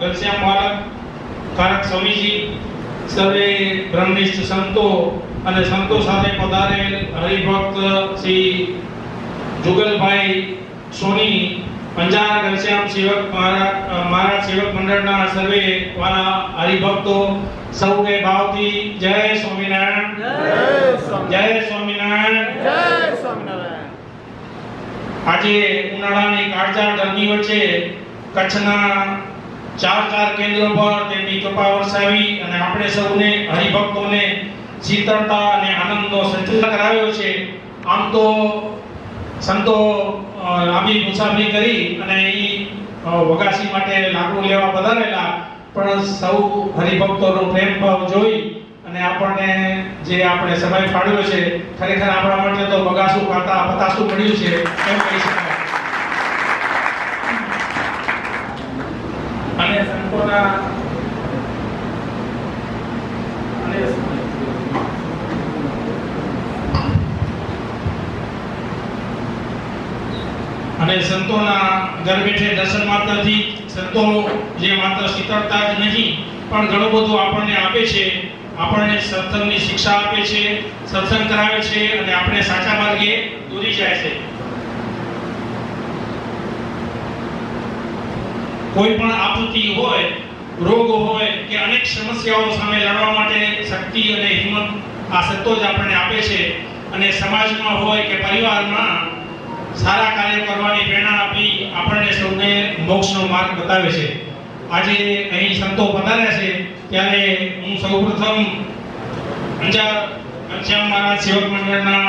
ઘનશ્યામ કારક સ્વામીજી, સર્વે બ્રહ્મનિષ્ઠ સંતો અને સંતો સાથે પધારેલ હરિભક્ત શ્રી જુગલભાઈ સોની, અંજાર ઘનશ્યામ સેવક મહારાજ સેવક મંડળના સર્વે વાલા હરિભક્તો સૌને ભાવથી જય સ્વામિનારાયણ, જય સ્વામિનારાયણ, જય સ્વામિનારાયણ. આજે ઉનાળાની કાળઝાળ ગરમી વચ્ચે કચ્છના ચાર કેન્દ્રો પર તેમની કૃપા વરસાવી અને આપણે સૌને હરિભક્તોને શીતળતા અને આનંદનો સંચાર કરાવ્યો છે. આમ તો સંતો લાંબી મુસાફરી કરી અને અહીં વગાસી માટે લાકડું લેવા પધારેલા, પણ સૌ હરિભક્તોનો પ્રેમ ભાવ જોઈ અને આપણને જે આપણે સમય ફાળવ્યો છે, ખરેખર આપણા માટે તો બગાસું ખાતા પતાસું મળ્યું છે એમ કહી શકાય. અને સંતોના અને સંતોના ઘર બેઠે દર્શન માત્રથી સંતો જે માત્ર શીતળતા જ નહીં પણ ઘણું બધું આપણને આપે છે. આપણને સત્સંગની શિક્ષા આપે છે, સત્સંગ કરાવે છે અને આપણે સાચા માર્ગે દોરી જાય છે. કોઈ પણ આપત્તિ હોય, રોગ હોય કે અનેક સમસ્યાઓ સામે લડવા માટે શક્તિ અને હિંમત આ સંતો જ આપણને આપે છે. અને સમાજમાં હોય કે પરિવારમાં સારા કાર્ય કરવાની પ્રેરણા આપી આપણને સૌને મોક્ષનો માર્ગ બતાવે છે. આજે અહીં સંતો પધાર્યા છે ત્યારે હું સૌપ્રથમ અંજાર ઘનશ્યામ મહારાજ સેવક મંડળના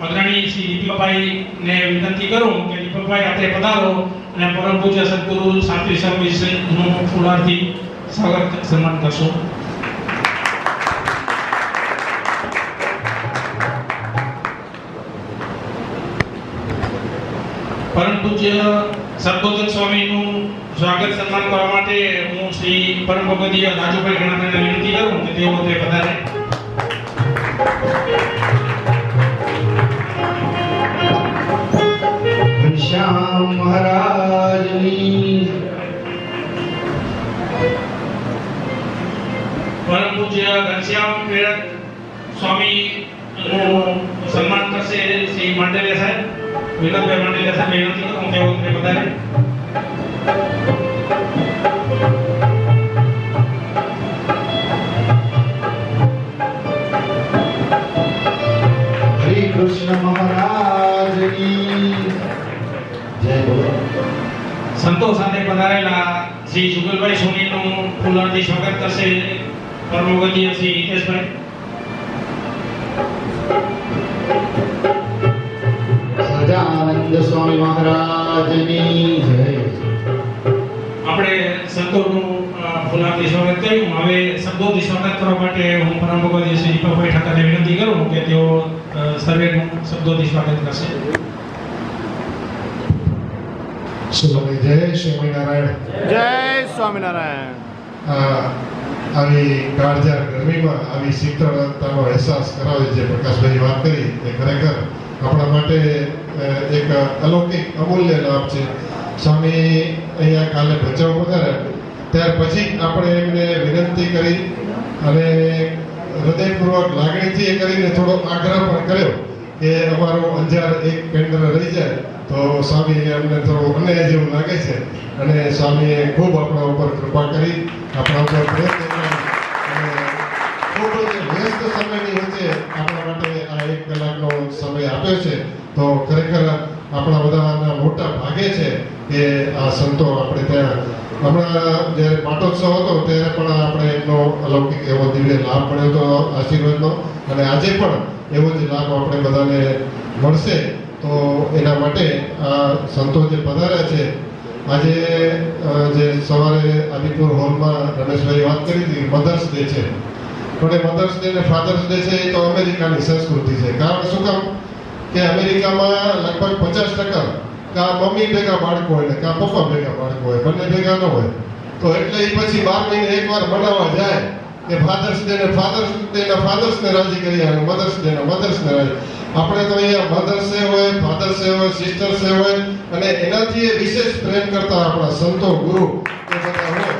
અગ્રણી શ્રી દીપકભાઈને વિનંતી કરું કે દીપકભાઈ આપણે પધારો અને પરમ પૂજ્ય સદગુરુ સાત્વિક સ્વામીજીનું ફૂલહારથી સ્વાગત સન્માન કરશો. પરમ પૂજ્ય સદગોતમ સ્વામીનું સ્વાગત સન્માન કરવા માટે હું શ્રી પરમ ભગવદીય રાજુભાઈ ગણાત્રીને વિનંતી કરું કે તેઓ તે પધારે. ઘનશ્યામ મહારાજની પરમ પૂજ્ય ઘનશ્યામ પ્રેરક સ્વામી સન્માન કરશે શ્રી માંડલિયા સાહેબ, વિનોદભાઈ માંડલિયા સાહેબ વિનંતી કરું તેઓ તે પધારે. હરે કૃષ્ણ મહારાજની જય બોલો. સંતો સાથે પધારેલા શ્રી જુગલભાઈ સોનીનું ફૂલહારથી સ્વાગત કરશે પરમ ભગવદીય શ્રી હિતેશભાઈ. સહજાનંદ સ્વામી મહારાજની જય. આપણે સંતોનું ફૂલહારથી સ્વાગત કર્યું. હવે શબ્દોથી સ્વાગત કરવા માટે હું પરમ ભગવદીય શ્રી દીપકભાઈ ઠાકરને વિનંતી કરું કે તેઓ સર્વેનું શબ્દોથી સ્વાગત કરશે. સુલભી જય સ્વામિનારાયણ. જય સ્વામિનારાયણ. આવી કાળઝાળ ગરમીમાં આવી શીતળતાનો અહેસાસ કરાવે જે પ્રકાશભાઈ વાત કરી એ ખરેખર આપણા માટે એક અલૌકિક અમૂલ્ય લાભ છે. સ્વામી અહીંયા કાલે ભચાઉ પધાર્યા ત્યાર પછી આપણે એમને વિનંતી કરી અને હૃદયપૂર્વક લાગણીથી એ કરીને થોડો આગ્રહ પણ કર્યો કે અમારું અંજાર એક કેન્દ્ર રહી જાય તો સ્વામી અમને થોડું અન્યાય જેવું લાગે છે. અને સ્વામીએ ખૂબ આપણા ઉપર કૃપા કરી, આપણા ઉપર પ્રેમ દેખાડી અને ખૂબ જ વ્યસ્ત સમયની વચ્ચે આપણા માટે આ 1 કલાકનો સમય આપ્યો છે. તો ખરેખર આપણા બધાના મોટા ભાગે છે કે આ સંતો આપણે ત્યાં હમણાં જ્યારે પાટોત્સવ હતો ત્યારે પણ આપણે એમનો અલૌકિક એવો દિવ્ય લાભ મળ્યો હતો આશીર્વાદનો, અને આજે પણ એવો જ લાભ આપણે બધાને મળશે. તો એના માટે આ સંતો જે પધાર્યા છે આજે જે સવારે આદિપુર હોલમાં રમેશભાઈ વાત કરી હતી મધર્સ ડે છે, પણ એ મધર્સ ડે ને ફાધર્સ ડે છે એ તો અમેરિકાની સંસ્કૃતિ છે. કારણ શું કામ કે અમેરિકામાં લગભગ 50% કા મમ્મી ભેગા બાળકો હોય ને કા પપ્પા ભેગા બાળકો હોય, બંને ભેગા ન હોય. તો એટલે એ પછી 12 મહિને એકવાર મનાવવા જાય કે ફાધર્સ ડે ને ફાધર્સને રાજી કરી અને મધર્સ ડે ને મધર્સને રાજી. આપણે તો અહીંયા મધર્સ ડે હોય, ફાધર્સ ડે હોય, સિસ્ટર્સ ડે હોય અને એનાથી વિશેષ પ્રેમ કરતા આપણા સંતો ગુરુ કે બધા હોય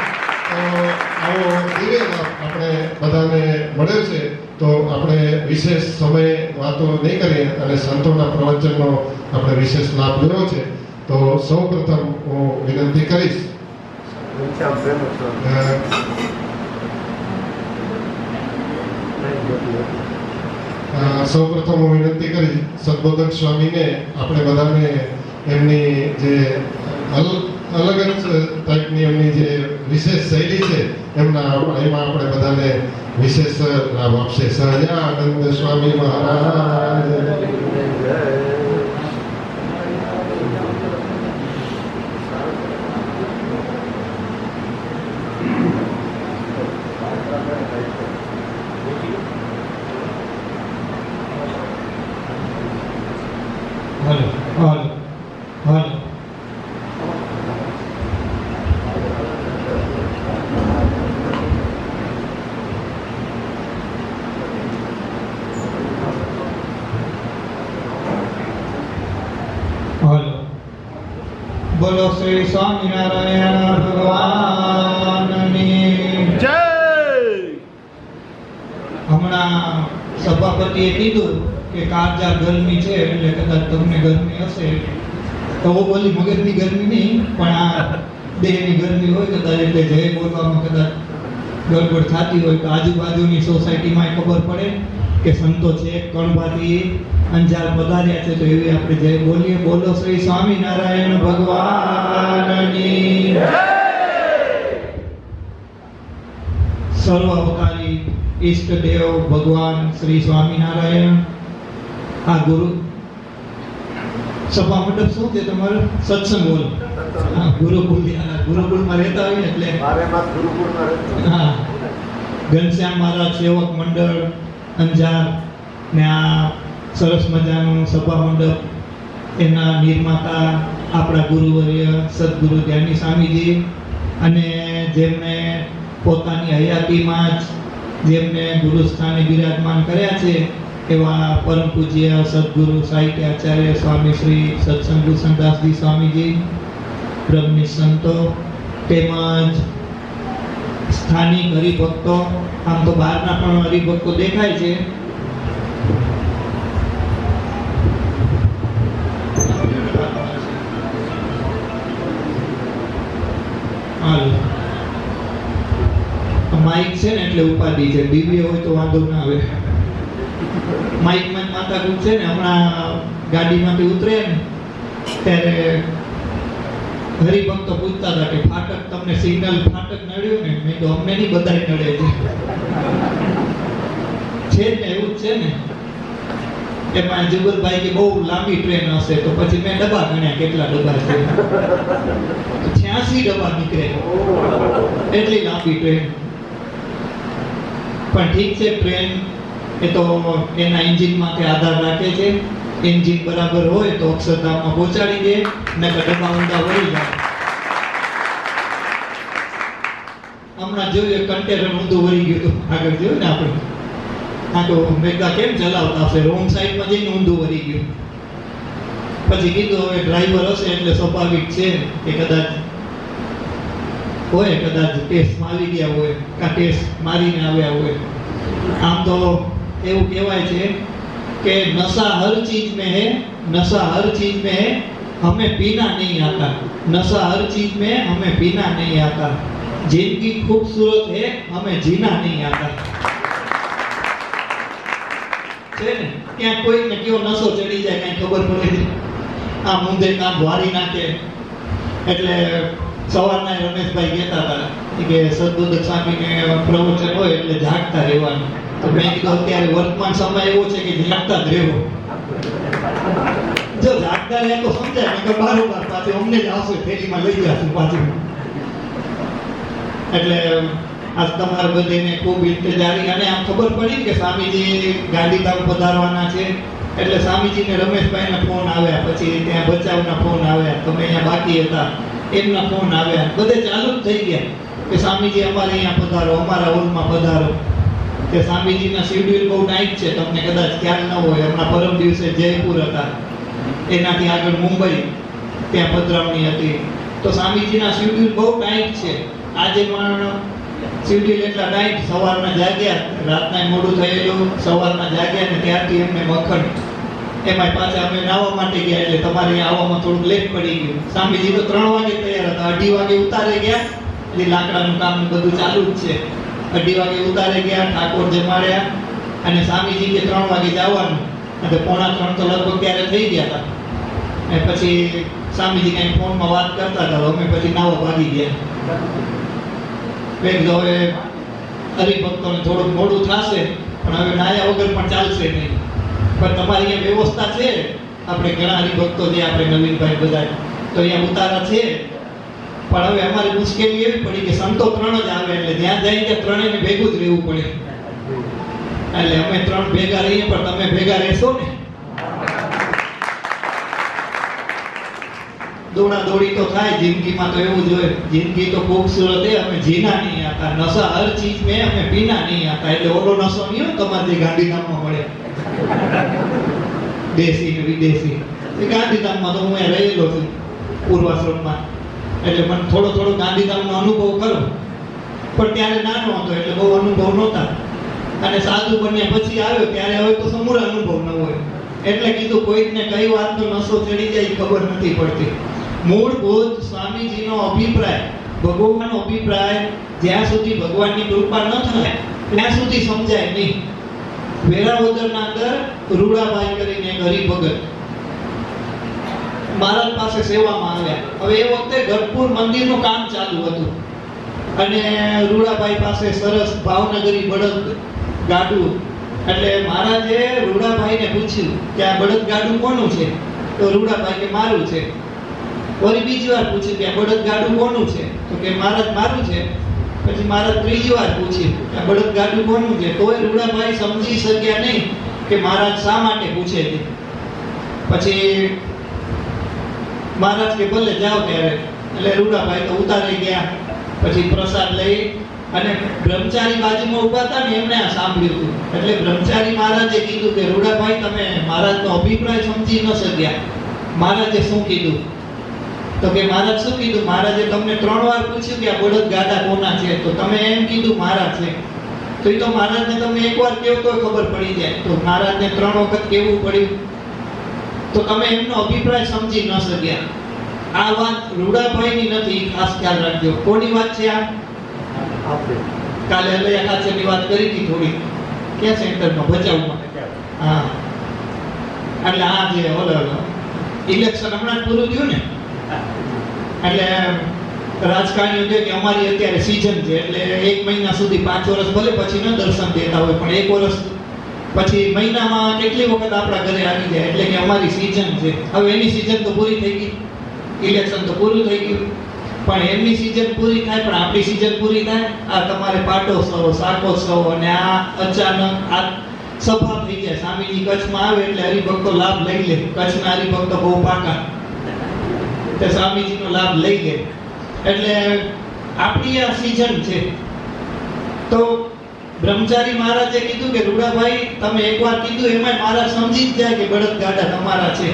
મળ્યો છે તો આપણે વિશેષ સમય વાતો નહીં કરીએ અને સંતોના પ્રવચનનો આપણે વિશેષ લાભ લેવો છે. તો સૌપ્રથમ હું વિનંતી કરીશ સૌપ્રથમ હું વિનંતી કરીશ સદબોધક સ્વામીને આપણે બધાને એમની જે અલગ જ ટાઈપની એમની જે વિશેષ શૈલી છે એમાં આપણે બધાને વિશેષ લાભ આપશે. સહજાનંદ સ્વામી મહારાજ. બોલો શ્રી સ્વામિનારાયણ ભગવાનની જય. હમણાં સભાપતિએ કીધું કે કાળજા ગરમી છે એટલે કદાચ તમને ગરમી હશે તો બોલી મગજની ગરમી નહીં પણ આ દેહની ગરમી હોય કદાચ એટલે જય બોલવામાં કદાચ ગડબડ થતી હોય તો આજુબાજુની સોસાયટીમાં ખબર પડે કે સંતો છે કણભાથી અંજાર પધાર્યા છે તો એવી આપણે જય બોલીએ. બોલો શ્રી સ્વામિનારાયણ ભગવાનની સર્વ અવતારી ઈષ્ટદેવ ભગવાન શ્રી સ્વામિનારાયણ. આ ગુરુ સભા મંડપ શું છે તમારો? સત્સંગ બોલ. હા, ગુરુકુળમાં રહેતા હોય એટલે હા, ઘનશ્યામ મહારાજ સેવક મંડળ અંજાર ને આ સરસ મજાનું સભા મંડપ એના નિર્માતા આપણા ગુરુવર્ય સદગુરુ જ્ઞાની સ્વામીજી અને જેમને પોતાની હયાતીમાં જ જેમને ગુરુસ્થાને બિરાજમાન કર્યા છે એવા પરમ પૂજ્ય સદગુરુ સાહિત્ય આચાર્ય સ્વામી શ્રી સત્સંગ ભૂષણદાસજી સ્વામીજી, બ્રહ્મનિષ્ઠ સંતો તેમજ સ્થાનિક હરિભક્તો. આમ તો બહારના પણ હરિભક્તો દેખાય છે. માઇક છે ને એટલે ઉપાધિ છે, દિવ્ય હોય તો વાંધો ના આવે. માઇકમાં માથાકૂટ છે ને. હમણાં ગાડીમાંથી ઉતરે ને ત્યારે હરિભક્તો પૂછતા હતા કે ફાટક તમને સિગ્નલ ફાટક નડ્યું ને? મેં તો અમને નહીં, બધાય નડે છે ને. એવું જ છે ને. એમાં જુગલભાઈ કે બહુ લાંબી ટ્રેન હશે તો પછી મેં ડબ્બા ગણ્યા કેટલા ડબ્બા છે. 86 ડબ્બા નીકળે, એટલી લાંબી ટ્રેન. પણ ઠીક છે, ટ્રેન એ તો એના એન્જિનમાંથી આધાર રાખે છે. એન્જિન બરાબર હોય તો અક્ષરધામમાં પહોંચાડી દે, નકર ડબ્બા ઊંધા વળી જાય. હમણાં જોયું કન્ટેનર ઊંધું વળી ગયું હતું, આગળ જોયું ને આપણે. આ તો મેગા કેમ ચલાવતા હશે, રોંગ સાઈડમાં જઈને ઊંધું વળી ગયું. પછી કીધું હવે ડ્રાઈવર હશે એટલે સ્વાભાવિક છે કે કદાચ ટેસ્ટમાં આવી ગયા હોય કાં ટેસ્ટ મારીને આવ્યા હોય. આમ તો એવું કહેવાય છે કે નશા હર ચીજ में है, नशा हर चीज में है, हमें पीना नहीं आता. नशा हर चीज में हमें पीना नहीं आता. जिंदगी खूबसूरत है, हमें जीना नहीं आता. છે ને, ક્યાંક કોઈને કયો નશો ચડી જાય કઈ ખબર પડે. આ મુંદે કામ વારી નાખે. એટલે સવારના રમેશભાઈ કહેતા હતા કે સદબોધક સ્વામીને પ્રવચન હોય એટલે જાગતા રહેવાનું. તો મેં કીધું અત્યારે વર્તમાન સમય એવો છે કે જાગતા જ રહેવો. જો જાગતા રહે તો સમજાય ને કે બારોબાર પાછું અમને જ આવશે, થેલીમાં લઈ જશું પાછું. એટલે આજ તમારે બધાને ખૂબ ઇંતજારી. અને આમ ખબર પડી કે સ્વામીજી ગાંધીધામ પધારવાના છે એટલે સ્વામીજીને રમેશભાઈના ફોન આવ્યા, પછી ત્યાં બચાવના ફોન આવ્યા, તમે અહીંયા બાકી હતા એમના ફોન આવ્યા, બધે ચાલુ જ થઈ ગયા કે સ્વામીજી અમારે અહીંયા પધારો, અમારા હોલમાં પધારો. કે સ્વામીજીના શેડ્યુલ બહુ ટાઈટ છે, તમને કદાચ ખ્યાલ ન હોય. હમણાં પરમ દિવસે જયપુર હતા, એનાથી આગળ મુંબઈ ત્યાં પધરામણી હતી. તો સ્વામીજીના શેડ્યુલ બહુ ટાઈટ છે. આજે પણ શિવજી એટલા ટાઈટ, સવારના જાગ્યા, રાતના મોડું થયેલું, સવારના જાગ્યા ને ત્યારથી એમને મખણ. એમાં પાછા અમે નાહવા માટે ગયા એટલે તમારે અહીંયા આવવામાં થોડુંક લેટ પડી ગયું. સ્વામીજી તો 3 વાગે તૈયાર હતા, 2:30 વાગે ઉતારે ગયા. એટલે લાકડાનું કામ ને બધું ચાલુ જ છે. 2:30 વાગે ઉતારે ગયા, ઠાકોર જમાડ્યા અને સ્વામીજી કે 3 વાગે જવાનું. અને 2:45 તો લગભગ ત્યારે થઈ ગયા હતા. અને પછી સ્વામીજી કંઈ ફોનમાં વાત કરતા હતા, અમે પછી નાવા ભાગી ગયા. હવે હરિભક્તોને થોડુંક મોડું થશે, પણ હવે નાયા વગર પણ ચાલશે નહીં. પણ તમારી અહીંયા વ્યવસ્થા છે, આપણે ઘણા હરિભક્તો જે આપણે નવીનભાઈ બધા તો અહીંયા ઉતારા છે. પણ હવે અમારી મુશ્કેલી એવી પડી કે સંતો 3 જ આવે એટલે ત્યાં જાય ત્યાં 3ને ભેગું જ રહેવું પડે. એટલે અમે 3 ભેગા રહીએ, પણ તમે ભેગા રહેશો ને. દોડા દોડી તો થાય જિંદગીમાં, તો એવું જોઈએ. જિંદગી તો खूबसूरत है, हमें जीना नहीं आता, नशा हर चीज में हमें पीना नहीं आता. એટલે ઓલો નશો નહીં હોય તમારે જે ગાંધીધામમાં મળે, દેશી ને વિદેશી. એ ગાંધીધામમાં તો હું રહેલો છું પૂર્વાશ્રમમાં, એટલે મને થોડો ગાંધીધામનો અનુભવ ખરો. પણ ત્યારે નાનો હતો એટલે બહુ અનુભવ નહોતા. અને સાધુ બન્યા પછી આવ્યો ત્યારે હવે તો સમૂળ અનુભવ ન હોય. એટલે કીધું કોઈકને કઈ વાતનો નશો ચડી જાય ખબર નથી પડતી. મૂળભૂત સ્વામીજીનો અભિપ્રાય, ભગવાનનો અભિપ્રાય જ્યાં સુધી ભગવાનની કૃપા ન થાય ત્યાં સુધી સમજાય નહીં. વેરાવદરના અંદર રૂડાભાઈ કરીને એક હરિભગત મહારાજ પાસે સેવામાં આવ્યા. હવે એ વખતે ગઢપુર મંદિરનું કામ ચાલુ હતું અને રૂડાભાઈ પાસે સરસ ભાવનગરી બળદ ગાડું. એટલે મહારાજે રૂડાભાઈને પૂછ્યું કે આ બળદ ગાડું કોનું છે? તો રૂડાભાઈ કે મારું છે. વળી બીજી વાર પૂછ્યું કે આ બળદ ગાડું કોનું છે? તો કે મહારાજ મારું છે. પછી મહારાજ ત્રીજી વાર પૂછ્યું કે આ બળદ ગાડું કોનું છે? તોય રૂડાભાઈ સમજી શક્યા નહીં કે મહારાજ શા માટે પૂછે છે. પછી મહારાજ કે ભલે જાઓ ત્યારે. એટલે રૂડાભાઈ તો ઉતારી ગયા. પછી પ્રસાદ લઈ અને બ્રહ્મચારી બાજુમાં ઉભા હતા ને એમને આ સાંભળ્યું હતું. એટલે બ્રહ્મચારી મહારાજે કીધું કે રૂડાભાઈ તમે મહારાજનો અભિપ્રાય સમજી ન શક્યા. મહારાજે શું કીધું? તો કે મહારાજ શું કીધું? મહારાજે તમને 3 વાર પૂછ્યું કે આ બળદ ગાડા કોના છે? તો તમે એમ કીધું મારા છે. તો એ તો મહારાજને તમે એકવાર કહો તો ખબર પડી જાય. તો મહારાજને 3 વખત કહેવું પડ્યું. તો તમે એમનો અભિપ્રાય સમજી ન શક્યા. આ વાત રૂડાભાઈની નથી, ખાસ ખ્યાલ રાખજો. કોની વાત છે આ? કાલે અલૈયા ખાચરની વાત કરી હતી થોડી. ક્યાં સેન્ટરમાં? ભચાઉમાં. હા, એટલે આ જે ઇલેક્શન હમણાં પૂરું થયું ને, એટલે રાજકારણીઓ કહે કે અમારી અત્યારે સીઝન છે એટલે 1 મહિના સુધી 5 વર્ષ ભલે પછી ન દર્શન દેતા હોય પણ 1 વર્ષ પછી મહિનામાં કેટલી વખત આપણા ઘરે આવી જાય એટલે કે અમારી સીઝન છે. હવે એની સીઝન તો પૂરી થઈ ગઈ, ઇલેક્શન તો પૂરું થઈ ગયું, પણ એમની સીઝન પૂરી થાય પણ આપણી સીઝન પૂરી થાય. આ તમારે પાટોત્સવ, શાકોત્સવ અને આ અચાનક આ સભા થઈ જાય. સ્વામીજી કચ્છમાં આવે એટલે હરિભક્તો લાભ લઈ લે. કચ્છના હરિભક્તો બહુ પાકા, તે સ્વામીજીનો લાભ લઈ લે. એટલે આપણી આ સીઝન છે. તો બ્રહ્મચારી મહારાજે કીધું કે રૂડાભાઈ તમે એકવાર કીધું એમાં મહારાજ સમજી જ જાય કે બળદ ગાડા તમારા છે.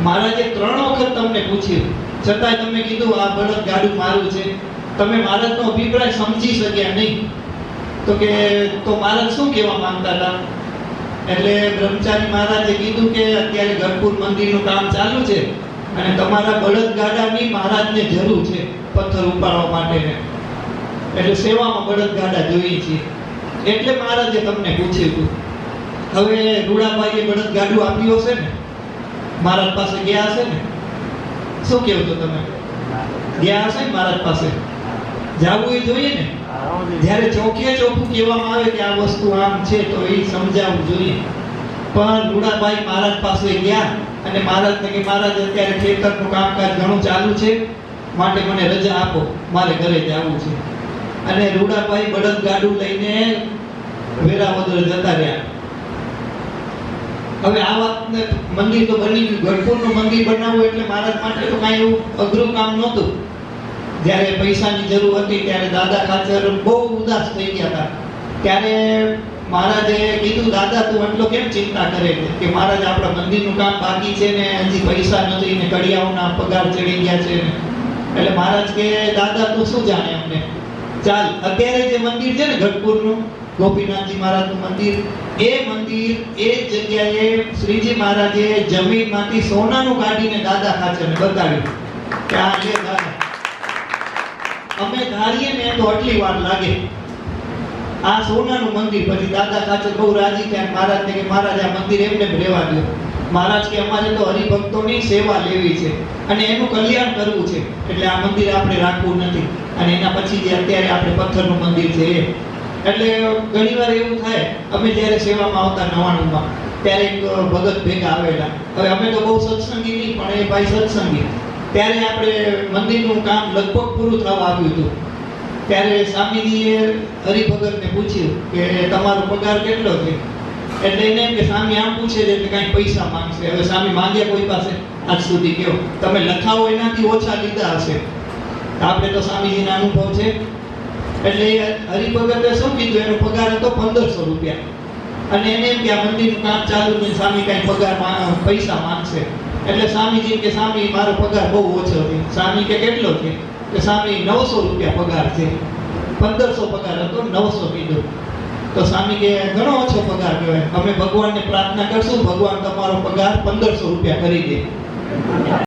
મહારાજે 3 વખત તમને પૂછ્યું છતાંય તમે કીધું આ બળદ ગાડું મારું છે. તમે મહારાજનો અભિપ્રાય સમજી શક્યા નહીં. તો કે તો મહારાજ શું કહેવા માંગતા હતા? એટલે બ્રહ્મચારી મહારાજે કીધું કે અત્યારે ગઢપુર મંદિરનું કામ ચાલુ છે અને તમારા બળદ ગાડાની મહારાજને જરૂર છે પથ્થર ઉપાડવા માટે. એટલે સેવામાં બળદ ગાડા જોઈએ છે એટલે મહારાજે તમને પૂછ્યું હતું. હવે રૂડાભાઈએ બળદ ગાડું આપ્યું હશે ને, મહારાજ પાસે ગયા હશે ને? શું કહેવું તો તમે? ગયા હશે ને મહારાજ પાસે? જાવું એ જોઈએ ને. જ્યારે ચોખ્ખે ચોખ્ખું કહેવામાં આવે કે આ વસ્તુ આમ છે તો એ સમજાવવું જોઈએ. પણ રૂડાભાઈ મહારાજ પાસે ગયા અને મહારાજને કે મહારાજ અત્યારે ખેતરનું કામકાજ ઘણું ચાલુ છે માટે મને રજા આપો, મારે ઘરે જવું છે. અને રૂડાભાઈ બળદ ગાડું લઈને વેરાવદર જતા રહ્યા. હવે આ વાત મંદિર તો બની ગયું, ગઢપુરનું મંદિર બનાવવું એટલે મહારાજ માટે તો કાંઈ એવું અઘરું કામ નહોતું. જ્યારે પૈસાની જરૂર હતી ત્યારે દાદા ખાચર બહુ ઉદાસ થઈ ગયા હતા. ત્યારે મહારાજે કીધું દાદા તું એટલો કેમ ચિંતા કરે છે કે મહારાજ આપણા મંદિરનું કામ બાકી છે ને હજી પૈસા નથી ને કડિયાઓના પગાર ચડી ગયા છે. એટલે મહારાજ કે દાદા તું શું જાણે અમને, ચાલ અત્યારે જે મંદિર છે ને ગઢપુરનું ગોપીનાથજી મહારાજનું મંદિર, એ મંદિર એ જગ્યાએ શ્રીજી મહારાજે જમીનમાંથી સોનાનું કાઢીને દાદા ખાચરને બતાવ્યું કે આ લે દાદા. અમે ધારીએ ને તો આટલી વાર લાગે. આ સોનાનું મંદિર. પછી દાદા ખાચર બહુ રાજી થયા મહારાજને કે મહારાજ આ મંદિર એમને રહેવા દો. મહારાજ કે અમારે તો હરિભક્તોની સેવા લેવી છે અને એનું કલ્યાણ કરવું છે, એટલે આ મંદિર આપણે રાખવું નથી. અને એના પછી જે અત્યારે આપણે પથ્થરનું મંદિર છે એ, એટલે ઘણીવાર એવું થાય અમે જ્યારે સેવામાં આવતા 99માં ત્યારે એક ભગત ભેગા આવેલા. હવે અમે તો બહુ સત્સંગી નહીં, પણ એ ભાઈ સત્સંગી. ત્યારે આપણે મંદિરનું કામ લગભગ પૂરું થવા આવ્યું હતું. ત્યારે સ્વામીજીએ હરિભગતને પૂછ્યું કે તમારો પગાર કેટલો છે? એટલે એને એમ કે સ્વામી આમ પૂછે છે એટલે કાંઈ પૈસા માંગશે. હવે સ્વામી માંગ્યા કોઈ પાસે આજ સુધી? કયો તમે લખાવો એનાથી ઓછા લીધા હશે. આપણે તો સ્વામીજીના અનુભવ છે. એટલે હરિભગતે શું કીધું, એનો પગાર હતો 1500 રૂપિયા. અને એને એમ કે આ મંદિરનું કામ ચાલુ છે, સ્વામી કાંઈ પગાર પૈસા માંગશે. એટલે સ્વામીજી કે સ્વામી મારો પગાર બહુ ઓછો છે. સ્વામી કે કેટલો છે? કે સ્વામી 900 રૂપિયા પગાર છે. 1500 પગાર હતો, 900 કીધું. તો સ્વામી કે ઘણો ઓછો પગાર કહેવાય. અમે ભગવાનને પ્રાર્થના કરશું ભગવાન તમારો પગાર 1500 રૂપિયા કરી દે.